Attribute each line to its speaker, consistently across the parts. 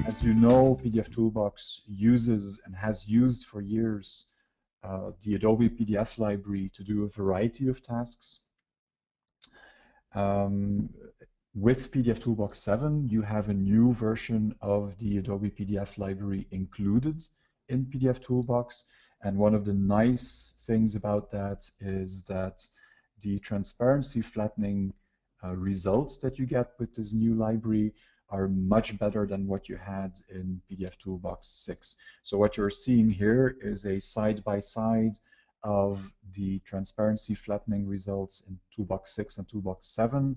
Speaker 1: As you know, pdfToolbox uses and has used for years the Adobe PDF library to do a variety of tasks. With pdfToolbox 7, you have a new version of the Adobe PDF library included in pdfToolbox. And one of the nice things about that is that the transparency flattening results that you get with this new library are much better than what you had in pdfToolbox 6. So what you're seeing here is a side-by-side of the transparency flattening results in Toolbox 6 and Toolbox 7.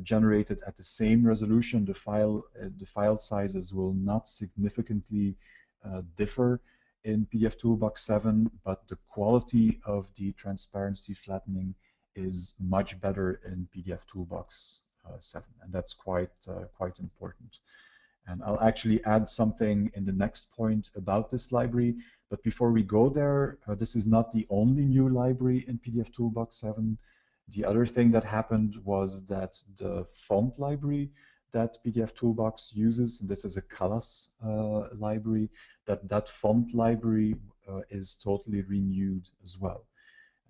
Speaker 1: Generated at the same resolution. The file sizes will not significantly differ in pdfToolbox 7, but the quality of the transparency flattening is much better in pdfToolbox 7, and that's quite important. And I'll actually add something in the next point about this library. But before we go there, this is not the only new library in pdfToolbox 7. The other thing that happened was that the font library that pdfToolbox uses, and this is a Callas library, that font library is totally renewed as well.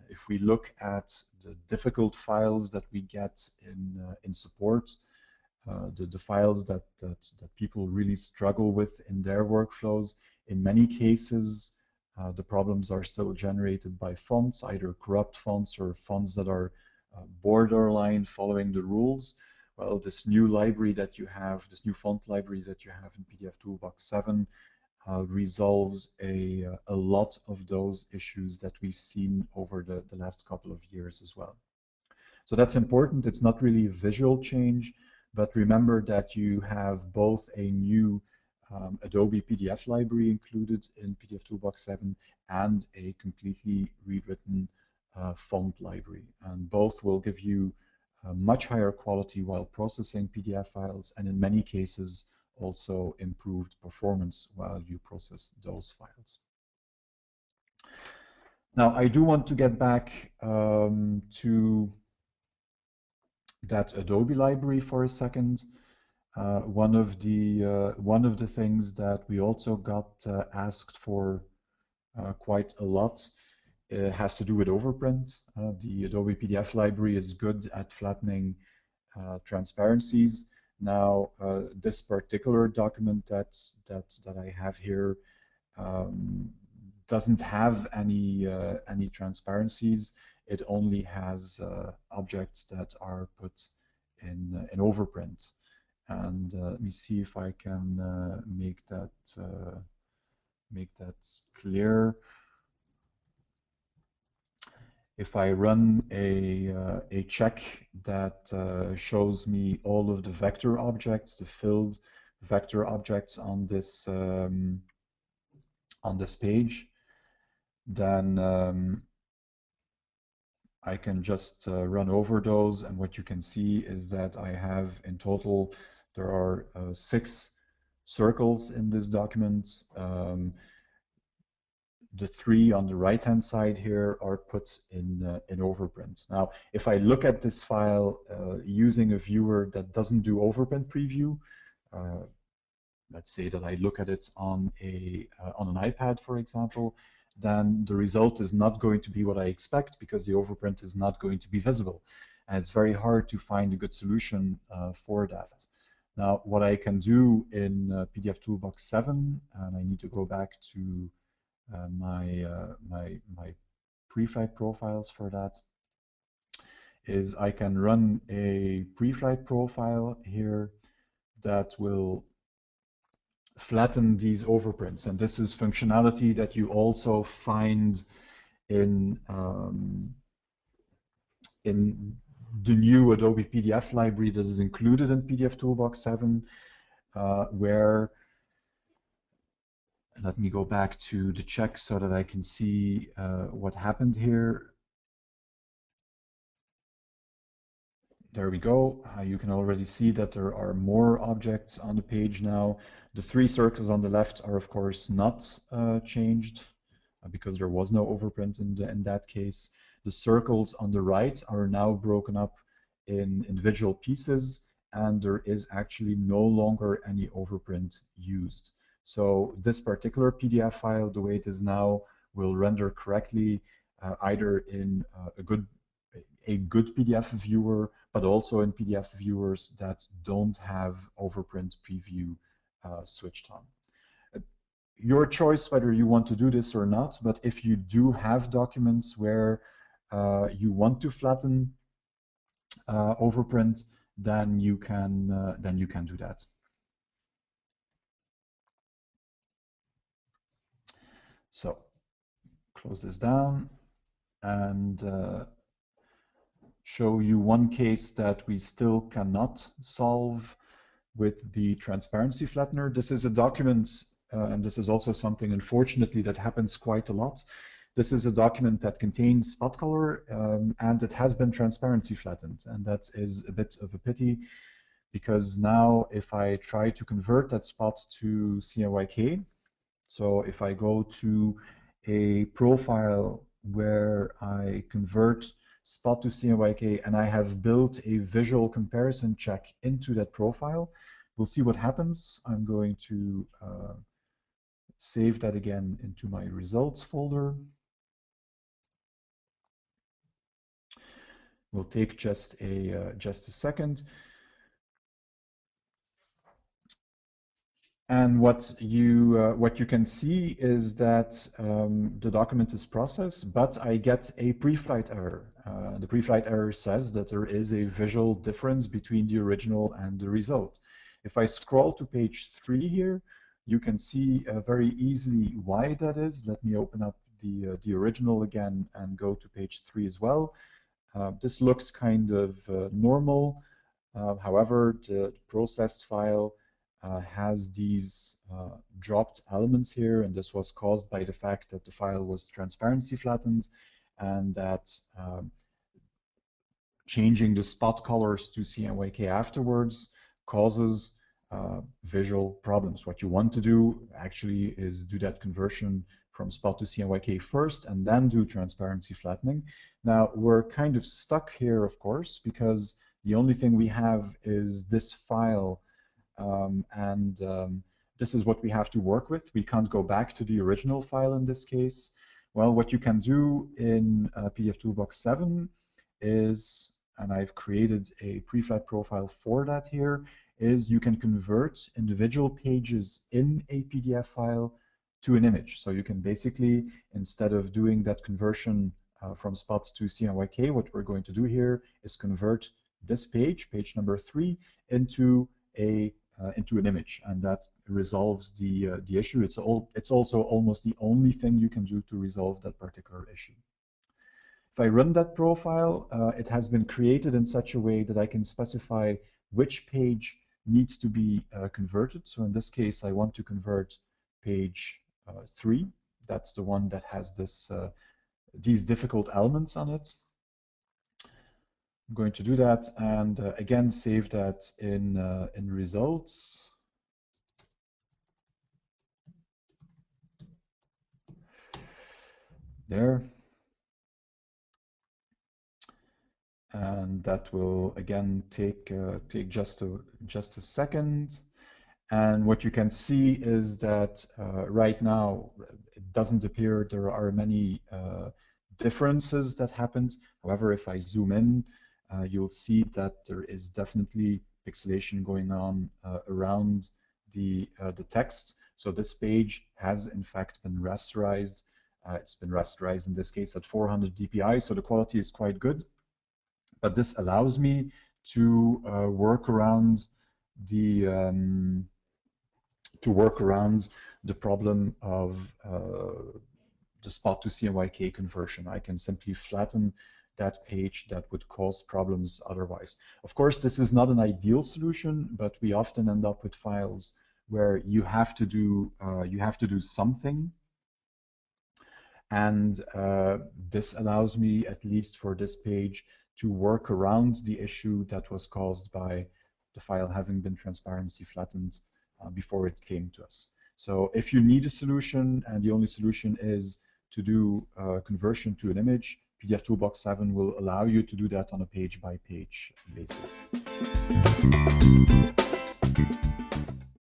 Speaker 1: If we look at the difficult files that we get in support, the files that people really struggle with in their workflows, in many cases, the problems are still generated by fonts, either corrupt fonts or fonts that are borderline following the rules. Well, this new library that you have, this new font library that you have in pdfToolbox 7 resolves a lot of those issues that we've seen over the last couple of years as well. So that's important. It's not really a visual change, but remember that you have both a new Adobe PDF library included in pdfToolbox 7 and a completely rewritten font library. And both will give you much higher quality while processing PDF files, and in many cases also improved performance while you process those files. Now, I do want to get back to that Adobe library for a second. One of the things that we also got asked for quite a lot has to do with overprint. The Adobe PDF library is good at flattening transparencies. Now, this particular document that I have here doesn't have any transparencies. It only has objects that are put in overprint. And let me see if I can make that clear. If I run a check that shows me all of the vector objects, the filled vector objects on this page, then I can just run over those, and what you can see is that I have in total, there are 6 circles in this document. The 3 on the right-hand side here are put in overprint. Now, if I look at this file using a viewer that doesn't do overprint preview, let's say that I look at it on an iPad, for example, then the result is not going to be what I expect because the overprint is not going to be visible. And it's very hard to find a good solution for that. Now, what I can do in pdfToolbox 7, and I need to go back to my pre-flight profiles for that, is I can run a pre-flight profile here that will flatten these overprints, and this is functionality that you also find in the new Adobe PDF library that is included in pdfToolbox 7, where, let me go back to the check so that I can see what happened here. There we go. You can already see that there are more objects on the page now. The 3 circles on the left are, of course, not changed because there was no overprint in that case. The circles on the right are now broken up in individual pieces, and there is actually no longer any overprint used. So this particular PDF file, the way it is now, will render correctly either in a good PDF viewer, but also in PDF viewers that don't have overprint preview switched on. Your choice whether you want to do this or not, but if you do have documents where you want to flatten overprint, then you can do that. So close this down and show you one case that we still cannot solve with the transparency flattener. This is a document, and this is also something, unfortunately, that happens quite a lot. This is a document that contains spot color, and it has been transparency flattened, and that is a bit of a pity, because now if I try to convert that spot to CMYK, so if I go to a profile where I convert spot to CMYK and I have built a visual comparison check into that profile, we'll see what happens. I'm going to save that again into my results folder. Will take just a second. And what you can see is that the document is processed, but I get a pre-flight error. The pre-flight error says that there is a visual difference between the original and the result. If I scroll to page 3 here, you can see very easily why that is. Let me open up the original again and go to page 3 as well. This looks kind of normal. However, the processed file has these dropped elements here, and this was caused by the fact that the file was transparency flattened, and that changing the spot colors to CMYK afterwards causes visual problems. What you want to do actually is do that conversion from spot to CMYK first and then do transparency flattening. Now we're kind of stuck here, of course, because the only thing we have is this file, and this is what we have to work with. We can't go back to the original file in this case. Well, what you can do in pdfToolbox 7 is, and I've created a preflight profile for that here, is you can convert individual pages in a PDF file to an image. So you can basically, instead of doing that conversion from spot to CMYK, what we're going to do here is convert this page, page number 3, into an image, and that resolves the issue. It's also almost the only thing you can do to resolve that particular issue. If I run that profile, it has been created in such a way that I can specify which page needs to be converted. So in this case, I want to convert page 3. That's the one that has these difficult elements on it. I'm going to do that, and again save that in results. There. And that will again take just a second. And what you can see is that right now it doesn't appear there are many differences that happened. However, if I zoom in, you'll see that there is definitely pixelation going on around the text. So this page has in fact been rasterized. It's been rasterized in this case at 400 dpi, so the quality is quite good. But this allows me to work around the problem of the spot to CMYK conversion. I can simply flatten that page that would cause problems otherwise. Of course, this is not an ideal solution, but we often end up with files where you have to do something. And this allows me, at least for this page, to work around the issue that was caused by the file having been transparency flattened before it came to us. So if you need a solution, and the only solution is to do conversion to an image, pdfToolbox 7 will allow you to do that on a page-by-page basis.